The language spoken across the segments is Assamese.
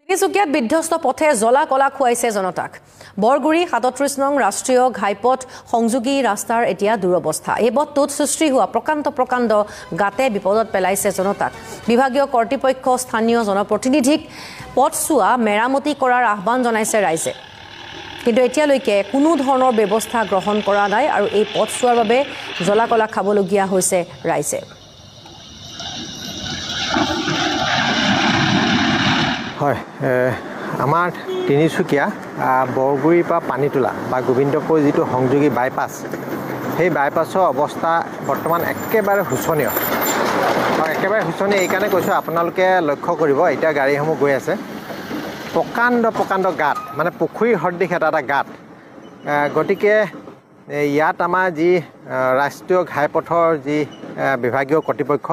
তিনিচুকীয়াত বিধ্বস্ত পথে জ্বলা কলা খুৱাইছে জনতাক। বৰগুৰি ৩৭ নং ৰাষ্ট্ৰীয় ঘাইপথ সংযোগী ৰাস্তাৰ এতিয়া দুৰৱস্থা। এই পথটোত সৃষ্টি হোৱা প্ৰকাণ্ড গাতে বিপদত পেলাইছে জনতাক। বিভাগীয় কৰ্তৃপক্ষ স্থানীয় জনপ্ৰতিনিধিক পথছোৱা মেৰামতি কৰাৰ আহ্বান জনাইছে ৰাইজে। কিন্তু এতিয়ালৈকে কোনো ধৰণৰ ব্যৱস্থা গ্ৰহণ কৰা নাই আৰু এই পথছোৱাৰ বাবে জ্বলা কলা খাবলগীয়া হৈছে ৰাইজে। হয়, আমাৰ তিনিচুকীয়া বৰগুৰিৰ পৰা পানীতোলা বা গোবিন্দপুৰ যিটো সংযোগী বাইপাছ, সেই বাইপাছৰ অৱস্থা বৰ্তমান একেবাৰে শোচনীয়। আৰু একেবাৰে শোচনীয় এইকাৰণে কৈছোঁ, আপোনালোকে লক্ষ্য কৰিব, এতিয়া গাড়ীসমূহ গৈ আছে, প্ৰকাণ্ড গাঁত, মানে পুখুৰীৰ সদৃশ এটা গাঁত। গতিকে ইয়াত আমাৰ যি ৰাষ্ট্ৰীয় ঘাইপথৰ যি বিভাগীয় কৰ্তৃপক্ষ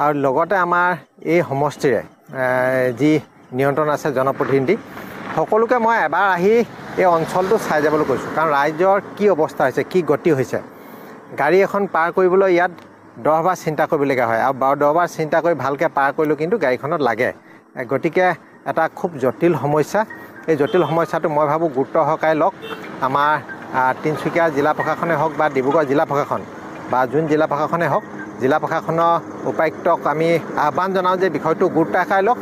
আৰু লগতে আমাৰ এই সমষ্টিৰে যি নিয়ন্ত্ৰণ আছে জনপ্ৰতিনিধি, সকলোকে মই এবাৰ আহি এই অঞ্চলটো চাই যাবলৈ কৈছোঁ। কাৰণ ৰাইজৰ কি অৱস্থা হৈছে, কি গতি হৈছে, গাড়ী এখন পাৰ কৰিবলৈ ইয়াত 10 বাৰ চিন্তা কৰিবলগীয়া হয়। আৰু 10 বাৰ চিন্তা কৰি ভালকৈ পাৰ কৰিলেও কিন্তু গাড়ীখনত লাগে। গতিকে এটা খুব জটিল সমস্যা। এই জটিল সমস্যাটো মই ভাবোঁ গুৰুত্ব সহকাৰে লওক আমাৰ তিনিচুকীয়া জিলা প্ৰশাসনে হওক বা ডিব্ৰুগড় জিলা প্ৰশাসন বা যোন জিলা প্ৰশাসনে হওক, জিলা প্ৰশাসনৰ উপায়ুক্তক আমি আহ্বান জনাওঁ যে বিষয়টো গুৰুত্ব সহকাৰে লওক।